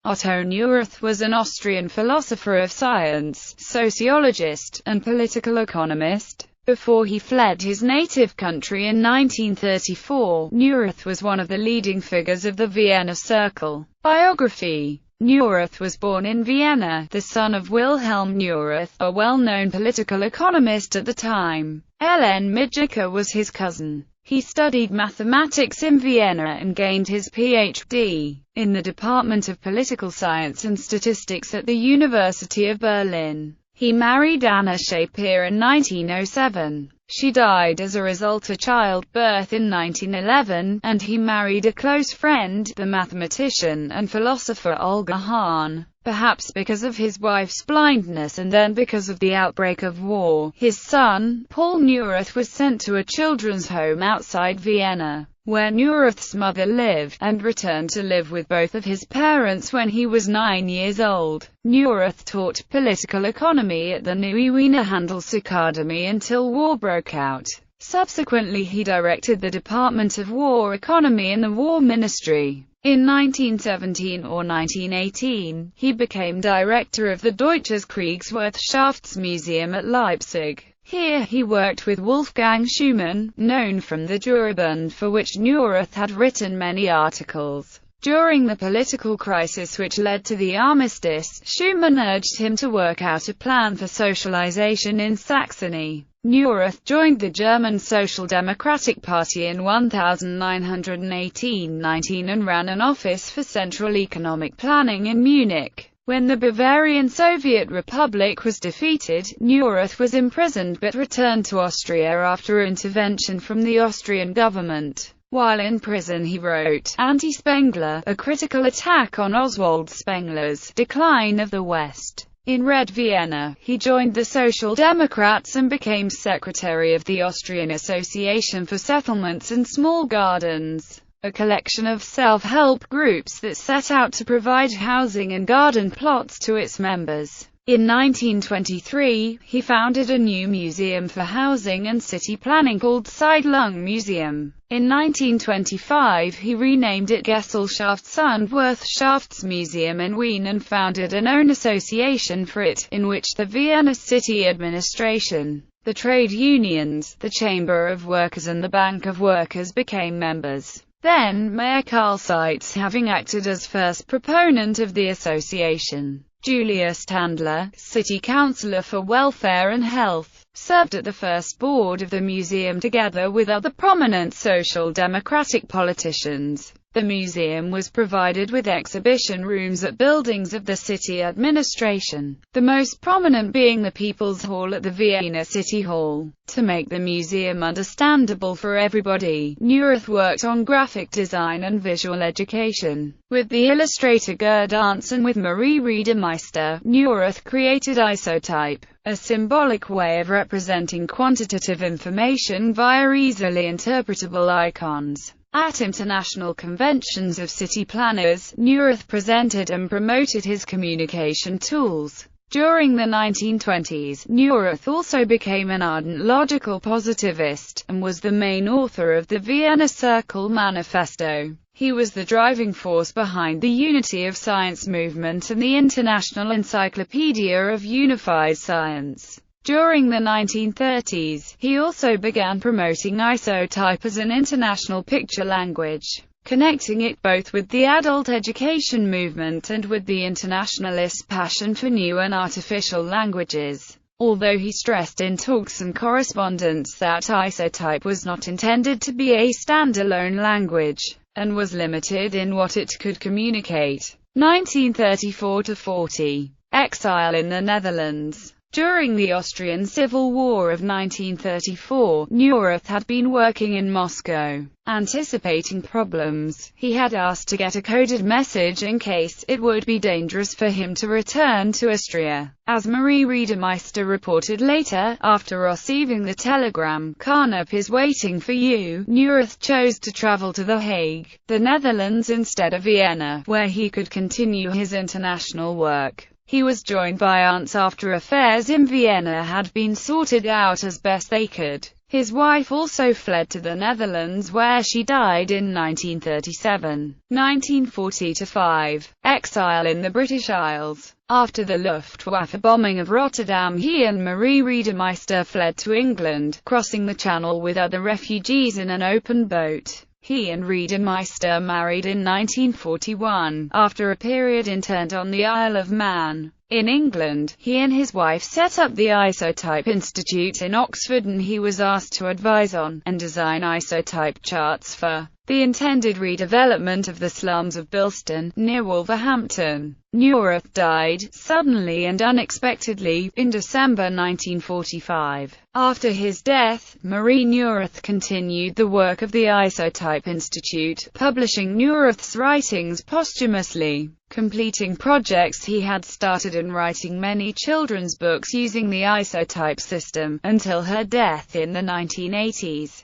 Otto Neurath was an Austrian philosopher of science, sociologist, and political economist. Before he fled his native country in 1934, Neurath was one of the leading figures of the Vienna Circle. Biography. Neurath was born in Vienna, the son of Wilhelm Neurath, a well-known political economist at the time. Ellen Midjika was his cousin. He studied mathematics in Vienna and gained his Ph.D. in the Department of Political Science and Statistics at the University of Berlin. He married Anna Shapir in 1907. She died as a result of childbirth in 1911, and he married a close friend, the mathematician and philosopher Olga Hahn. Perhaps because of his wife's blindness and then because of the outbreak of war, his son, Paul Neurath, was sent to a children's home outside Vienna, where Neurath's mother lived, and returned to live with both of his parents when he was 9 years old. Neurath taught political economy at the Neue Wiener Handelsakademie until war broke out. Subsequently he directed the Department of War Economy in the War Ministry. In 1917 or 1918, he became director of the Deutsches Kriegswirtschaftsmuseum at Leipzig. Here he worked with Wolfgang Schumann, known from the Jurabund, for which Neurath had written many articles. During the political crisis which led to the armistice, Schumann urged him to work out a plan for socialization in Saxony. Neurath joined the German Social Democratic Party in 1918-19 and ran an office for central economic planning in Munich. When the Bavarian Soviet Republic was defeated, Neurath was imprisoned but returned to Austria after intervention from the Austrian government. While in prison he wrote Anti-Spengler, a critical attack on Oswald Spengler's Decline of the West. In Red Vienna, he joined the Social Democrats and became secretary of the Austrian Association for Settlements and Small Gardens, a collection of self-help groups that set out to provide housing and garden plots to its members. In 1923, he founded a new museum for housing and city planning called Siedlung Museum. In 1925 he renamed it Gesellschafts- und Wirtschaftsmuseum in Wien and founded an own association for it, in which the Vienna City Administration, the trade unions, the Chamber of Workers and the Bank of Workers became members. Then Mayor Karl Seitz, having acted as first proponent of the association. Julius Tandler, city councillor for welfare and health, served at the first board of the museum together with other prominent social democratic politicians. The museum was provided with exhibition rooms at buildings of the city administration, the most prominent being the People's Hall at the Vienna City Hall. To make the museum understandable for everybody, Neurath worked on graphic design and visual education. With the illustrator Gerd Arndt and with Marie Reidemeister, Neurath created isotype, a symbolic way of representing quantitative information via easily interpretable icons. At international conventions of city planners, Neurath presented and promoted his communication tools. During the 1920s, Neurath also became an ardent logical positivist, and was the main author of the Vienna Circle Manifesto. He was the driving force behind the Unity of Science movement and the International Encyclopedia of Unified Science. During the 1930s, he also began promoting isotype as an international picture language, connecting it both with the adult education movement and with the internationalist passion for new and artificial languages. Although he stressed in talks and correspondence that isotype was not intended to be a standalone language, and was limited in what it could communicate. 1934–40. Exile in the Netherlands. During the Austrian Civil War of 1934, Neurath had been working in Moscow. Anticipating problems, he had asked to get a coded message in case it would be dangerous for him to return to Austria. As Marie Reidemeister reported later, after receiving the telegram, "Carnap is waiting for you," Neurath chose to travel to The Hague, the Netherlands instead of Vienna, where he could continue his international work. He was joined by Arndt after affairs in Vienna had been sorted out as best they could. His wife also fled to the Netherlands, where she died in 1937. 1940–5. Exile in the British Isles. After the Luftwaffe bombing of Rotterdam, he and Marie Reidemeister fled to England, crossing the Channel with other refugees in an open boat. He and Reidemeister married in 1941, after a period interned on the Isle of Man. In England, he and his wife set up the Isotype Institute in Oxford, and he was asked to advise on, and design isotype charts for, the intended redevelopment of the slums of Bilston, near Wolverhampton. Neurath died, suddenly and unexpectedly, in December 1945. After his death, Marie Neurath continued the work of the Isotype Institute, publishing Neurath's writings posthumously, completing projects he had started and writing many children's books using the isotype system, until her death in the 1980s.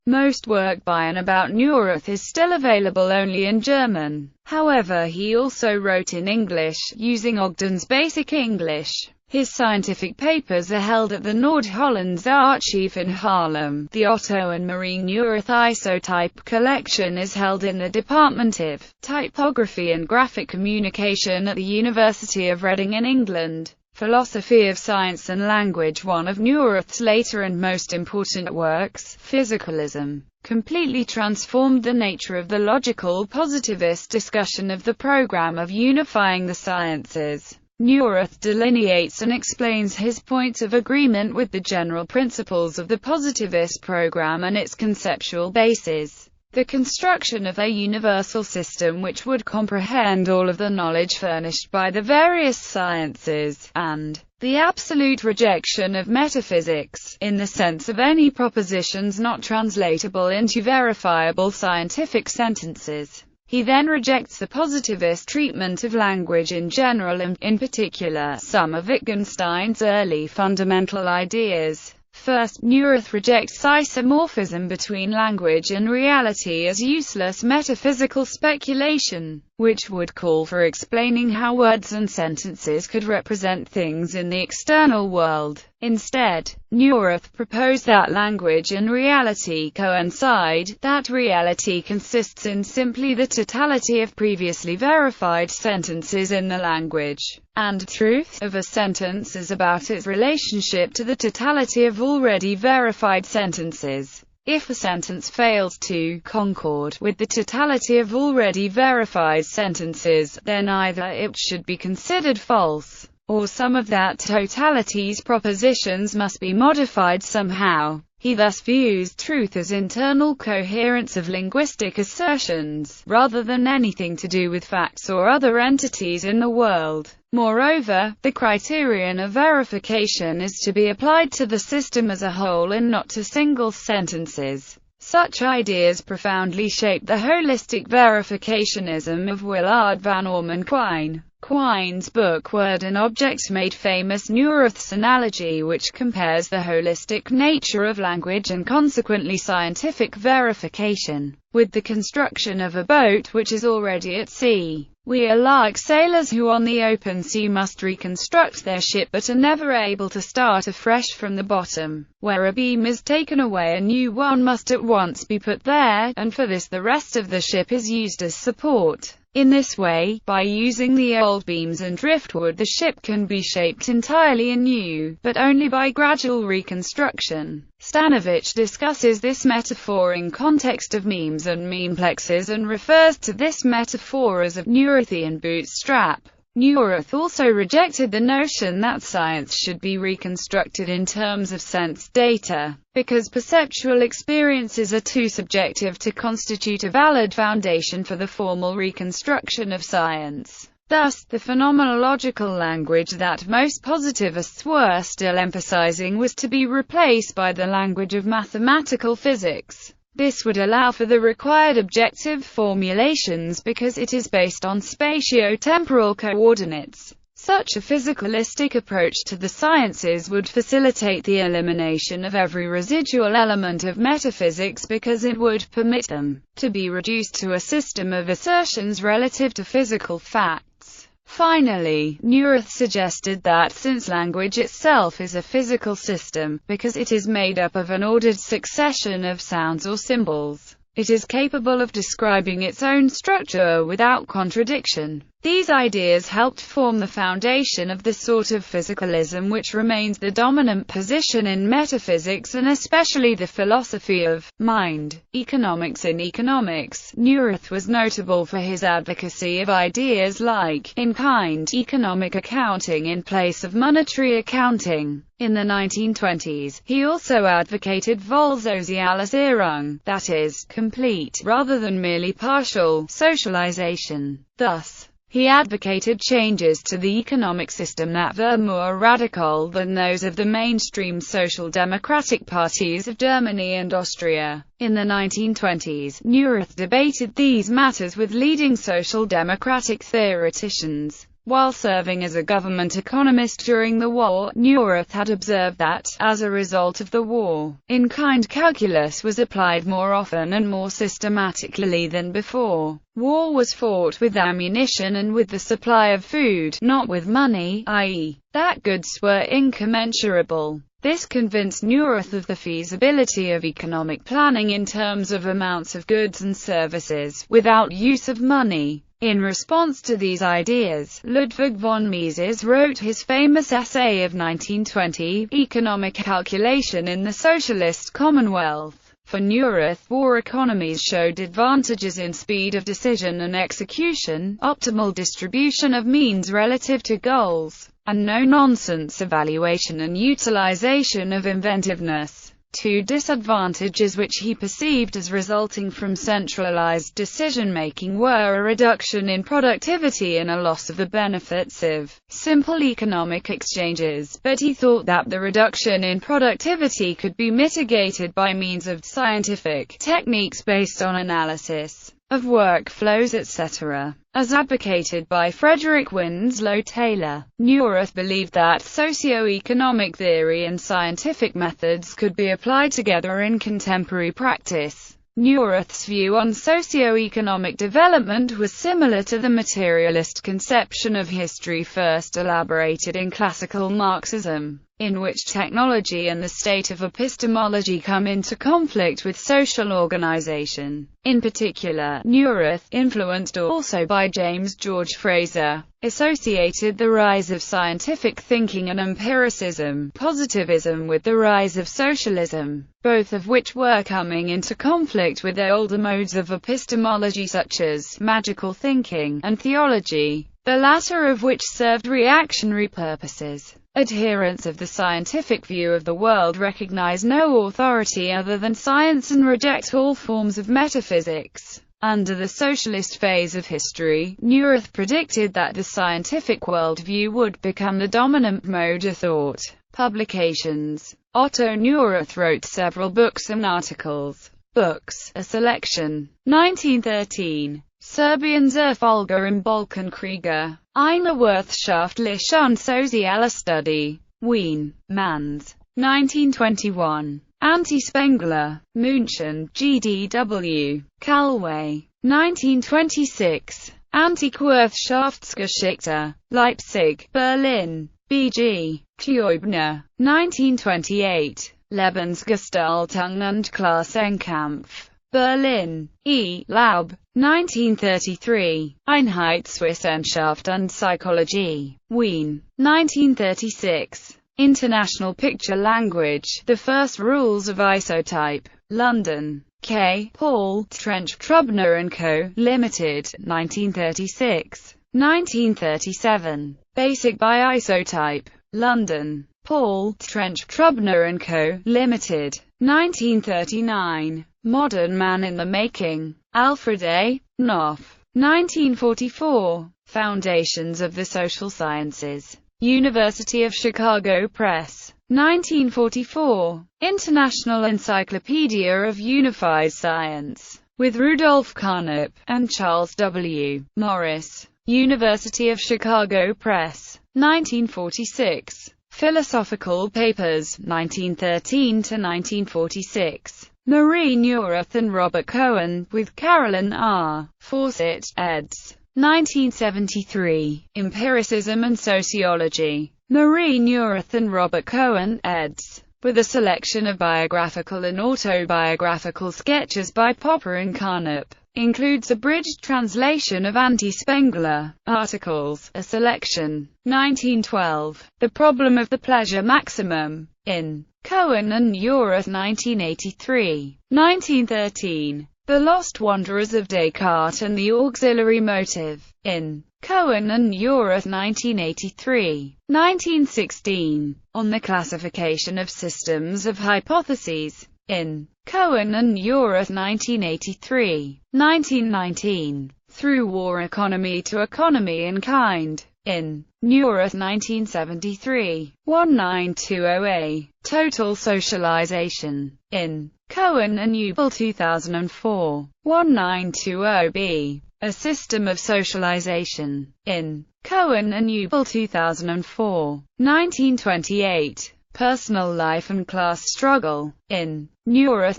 Most work by and about Neurath is still available only in German. However, he also wrote in English, using Ogden's Basic English. His scientific papers are held at the Noord-Hollands Archive in Haarlem. The Otto and Marie Neurath Isotype collection is held in the Department of Typography and Graphic Communication at the University of Reading in England. Philosophy of Science and Language. One of Neurath's later and most important works, Physicalism, completely transformed the nature of the logical positivist discussion of the program of unifying the sciences. Neurath delineates and explains his points of agreement with the general principles of the positivist program and its conceptual basis. The construction of a universal system which would comprehend all of the knowledge furnished by the various sciences, and the absolute rejection of metaphysics, in the sense of any propositions not translatable into verifiable scientific sentences. He then rejects the positivist treatment of language in general and, in particular, some of Wittgenstein's early fundamental ideas. First, Neurath rejects isomorphism between language and reality as useless metaphysical speculation, which would call for explaining how words and sentences could represent things in the external world. Instead, Neurath proposed that language and reality coincide, that reality consists in simply the totality of previously verified sentences in the language, and truth of a sentence is about its relationship to the totality of already verified sentences. If a sentence fails to concord with the totality of already verified sentences, then either it should be considered false, or some of that totality's propositions must be modified somehow. He thus views truth as internal coherence of linguistic assertions, rather than anything to do with facts or other entities in the world. Moreover, the criterion of verification is to be applied to the system as a whole and not to single sentences. Such ideas profoundly shaped the holistic verificationism of Willard van Orman Quine. Quine's book Word and Object made famous Neurath's analogy, which compares the holistic nature of language and consequently scientific verification with the construction of a boat which is already at sea. We are like sailors who on the open sea must reconstruct their ship but are never able to start afresh from the bottom. Where a beam is taken away, a new one must at once be put there, and for this the rest of the ship is used as support. In this way, by using the old beams and driftwood, the ship can be shaped entirely anew, but only by gradual reconstruction. Stanovich discusses this metaphor in context of memes and memeplexes and refers to this metaphor as a Neurathian bootstrap. Neurath also rejected the notion that science should be reconstructed in terms of sense data, because perceptual experiences are too subjective to constitute a valid foundation for the formal reconstruction of science. Thus, the phenomenological language that most positivists were still emphasizing was to be replaced by the language of mathematical physics. This would allow for the required objective formulations because it is based on spatio-temporal coordinates. Such a physicalistic approach to the sciences would facilitate the elimination of every residual element of metaphysics because it would permit them to be reduced to a system of assertions relative to physical facts. Finally, Neurath suggested that since language itself is a physical system, because it is made up of an ordered succession of sounds or symbols, it is capable of describing its own structure without contradiction. These ideas helped form the foundation of the sort of physicalism which remains the dominant position in metaphysics and especially the philosophy of mind. Economics. In economics, Neurath was notable for his advocacy of ideas like in-kind economic accounting in place of monetary accounting. In the 1920s, he also advocated Vollsozialisierung, that is, complete, rather than merely partial, socialization. Thus, he advocated changes to the economic system that were more radical than those of the mainstream social democratic parties of Germany and Austria. In the 1920s, Neurath debated these matters with leading social democratic theoreticians. While serving as a government economist during the war, Neurath had observed that, as a result of the war, in-kind calculus was applied more often and more systematically than before. War was fought with ammunition and with the supply of food, not with money, i.e., that goods were incommensurable. This convinced Neurath of the feasibility of economic planning in terms of amounts of goods and services, without use of money. In response to these ideas, Ludwig von Mises wrote his famous essay of 1920, Economic Calculation in the Socialist Commonwealth. For Neurath, war economies showed advantages in speed of decision and execution, optimal distribution of means relative to goals, and no-nonsense evaluation and utilization of inventiveness. Two disadvantages which he perceived as resulting from centralized decision-making were a reduction in productivity and a loss of the benefits of simple economic exchanges, but he thought that the reduction in productivity could be mitigated by means of scientific techniques based on analysis of workflows, etc. As advocated by Frederick Winslow Taylor, Neurath believed that socio-economic theory and scientific methods could be applied together in contemporary practice. Neurath's view on socio-economic development was similar to the materialist conception of history first elaborated in classical Marxism, in which technology and the state of epistemology come into conflict with social organization. In particular, Neurath, influenced also by James George Frazer, associated the rise of scientific thinking and empiricism, positivism with the rise of socialism, both of which were coming into conflict with the older modes of epistemology such as magical thinking and theology, the latter of which served reactionary purposes. Adherents of the scientific view of the world recognize no authority other than science and reject all forms of metaphysics. Under the socialist phase of history, Neurath predicted that the scientific worldview would become the dominant mode of thought. Publications. Otto Neurath wrote several books and articles. Books, a selection. 1913. Serbian Zerfolger im Balkankriege. Eine wissenschaftliche und soziale Studie. Wien, Manns. 1921. Anti-Spengler. München, GDW. Calway. 1926. Antiquirtschaftsgeschichte. Leipzig, Berlin. B.G. Kleubner. 1928. Lebensgestaltung und Klassenkampf. Berlin. E. Laub. 1933. Einheitswissenschaft und Psychologie. Wien. 1936. International Picture Language, The First Rules of Isotype. London. K. Paul, Trench, Trubner & Co., Limited, 1936. 1937. Basic Biisotype. London. Paul, Trench, Trubner & Co., Limited. 1939. Modern Man in the Making. Alfred A. Knopf. 1944. Foundations of the Social Sciences. University of Chicago Press. 1944. International Encyclopedia of Unified Science. With Rudolf Carnap and Charles W. Morris. University of Chicago Press. 1946. Philosophical Papers, 1913 to 1946. Marie Neurath and Robert Cohen, with Carolyn R. Fawcett, eds. 1973. Empiricism and Sociology. Marie Neurath and Robert Cohen, eds. With a selection of biographical and autobiographical sketches by Popper and Carnap. Includes abridged translation of anti-Spengler articles, a selection. 1912. The Problem of the Pleasure Maximum. In Cohen and Neurath, 1983. 1913. The Lost Wanderers of Descartes and the Auxiliary Motive. In Cohen and Neurath, 1983. 1916. On the Classification of Systems of Hypotheses. In Cohen and Neurath, 1983. 1919. Through War Economy to Economy in Kind. In Neurath, 1973. 1920a. Total Socialization. In Cohen and Neurath, 2004. 1920b. A System of Socialization. In Cohen and Neurath, 2004. 1928. Personal Life and Class Struggle. In Neurath,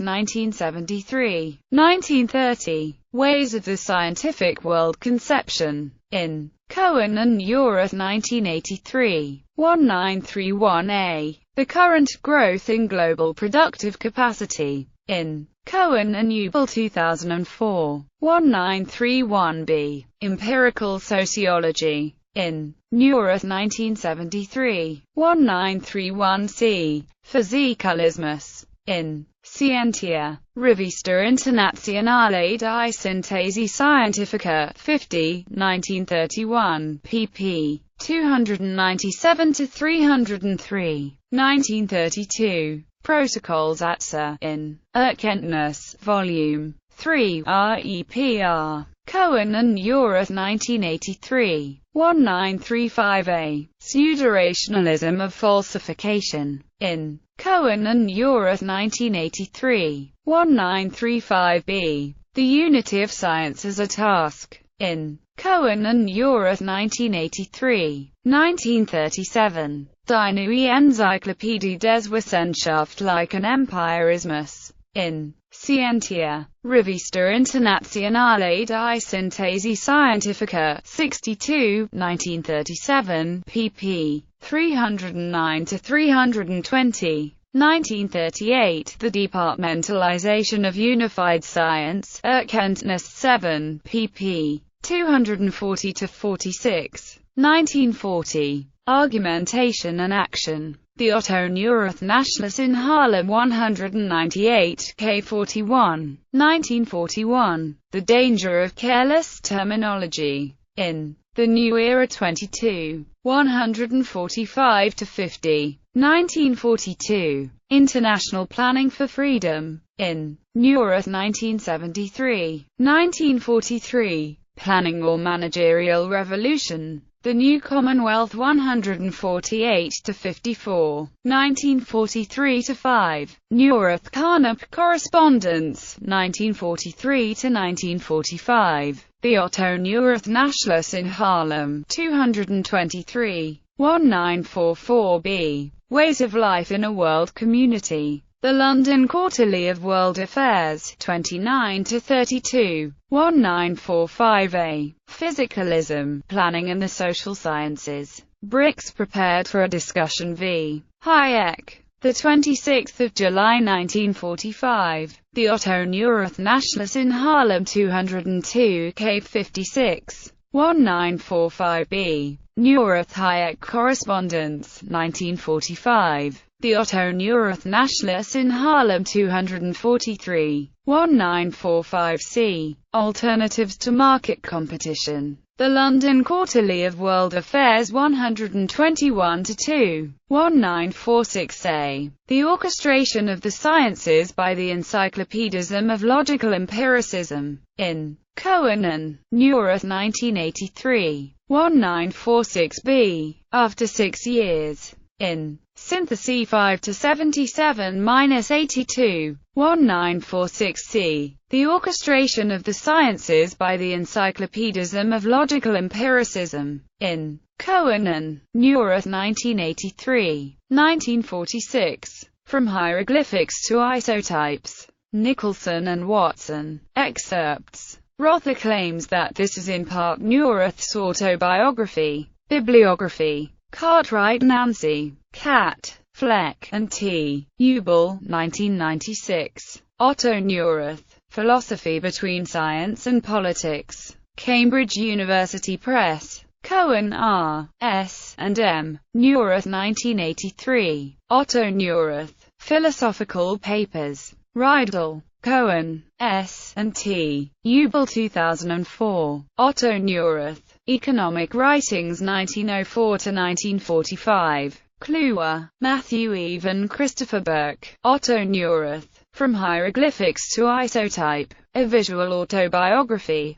1973. 1930. Ways of the Scientific World Conception. In Cohen and Neurath, 1983. 1931a. The Current Growth in Global Productive Capacity. In Cohen and Neurath, 2004. 1931b. Empirical Sociology. In Neurath, 1973. 1931c. Physicalismus. In Scientia. Rivista Internazionale di Sintesi Scientifica, 50, 1931, pp. 297-303. 1932. Protocols ATSA. In Erkenntnis, Volume 3, REPR. Cohen and Neurath, 1983. 1935a. Pseudorationalism of Falsification. In Cohen and Neurath, 1983. 1935b. The Unity of Science as a Task. In Cohen and Neurath, 1983. 1937. Die Neue Enzyklopädie des Wissenschaftlichen Empirismus. In Scientia. Rivista Internazionale di Sintesi Scientifica, 62, 1937, pp. 309-320. 1938. The Departmentalization of Unified Science, Erkenntnis 7, pp. 240-46. 1940. Argumentation and Action. The Otto Neurath Nachlass in Haarlem 198, K41. 1941. The Danger of Careless Terminology. In The New Era 22. 145-50. 1942. International Planning for Freedom. In Neurath, 1973. 1943. Planning or Managerial Revolution. The New Commonwealth 148-54. 1943-5. Neurath Carnap Correspondence. 1943-1945. The Otto Neurath Nachlass in Haarlem. 223. 1944b. Ways of Life in a World Community. The London Quarterly of World Affairs. 29-32. 1945a. Physicalism, Planning and the Social Sciences. Bricks Prepared for a Discussion v. Hayek. The 26th of July 1945. The Otto Neurath Nachlass in Haarlem 202 Cape 56. 1945b. Neurath Hayek Correspondence. 1945. The Otto Neurath Nachlass in Haarlem 243. 1945c. Alternatives to Market Competition. The London Quarterly of World Affairs 121-2. 1946a. The Orchestration of the Sciences by the Encyclopedism of Logical Empiricism. In Cohen and Neurath 1983. 1946b. After 6 years. In Synthesis 5-77-82. 1946c. The Orchestration of the Sciences by the Encyclopedism of Logical Empiricism. In Cohen and Neurath 1983. 1946. From Hieroglyphics to Isotypes. Nicholson and Watson. Excerpts. Rother claims that this is in part Neurath's autobiography. Bibliography: Cartwright, Nancy, Cat, Fleck, and T. Ubel, 1996. Otto Neurath, Philosophy Between Science and Politics. Cambridge University Press. Cohen, R. S. and M. Neurath, 1983. Otto Neurath, Philosophical Papers. Rydell, Cohen, S. and T. Ubel, 2004. Otto Neurath, Economic Writings, 1904–1945. Kluwer, Matthew Eve and Christopher Burke. Otto Neurath, From Hieroglyphics to Isotype, A Visual Autobiography,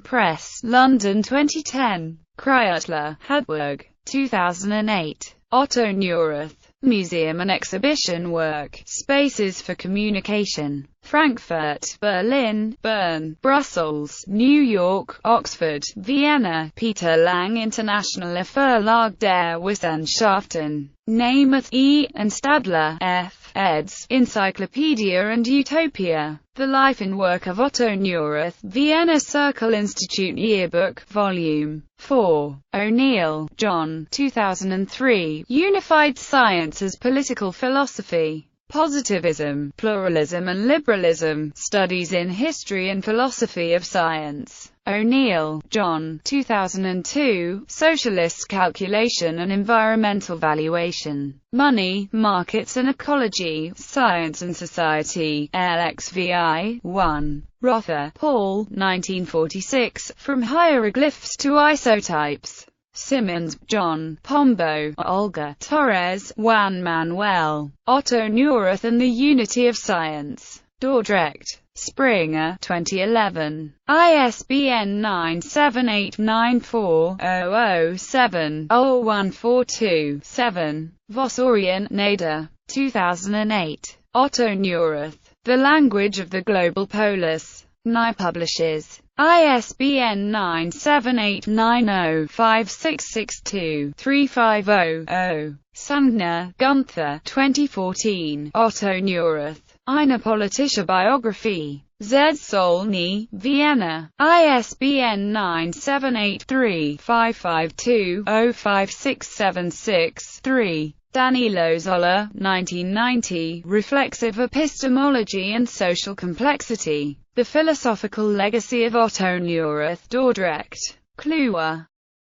Press, London 2010. Kreutler, Hedwig, 2008. Otto Neurath, Museum and Exhibition Work, Spaces for Communication. Frankfurt, Berlin, Bern, Brussels, New York, Oxford, Vienna. Peter Lang, Internationale Verlag der Wissenschaften. Namath E. and Stadler, F. eds. Encyclopedia and Utopia. The Life and Work of Otto Neurath, Vienna Circle Institute Yearbook, Volume 4. O'Neill, John, 2003. Unified Science as Political Philosophy. Positivism, Pluralism and Liberalism, Studies in History and Philosophy of Science. O'Neill, John, 2002, Socialist Calculation and Environmental Valuation. Money, Markets and Ecology, Science and Society, LXVI, 1. Rother, Paul, 1946, From Hieroglyphs to Isotypes. Simmons, John, Pombo, Olga, Torres, Juan Manuel. Otto Neurath and the Unity of Science. Dordrecht, Springer, 2011. ISBN 97894-007-0142-7. Vossorian, Nader, 2008. Otto Neurath, The Language of the Global Polis. Nye publishes. ISBN 978-90-5662-350-0. Sandner, Gunther, 2014. Otto Neurath, Eine politische Biografie. Z. Solny, Vienna. ISBN 978-3-552-05676-3. Danilo Zoller, 1990. Reflexive Epistemology and Social Complexity. The Philosophical Legacy of Otto Neurath, Dordrecht. Kluwer.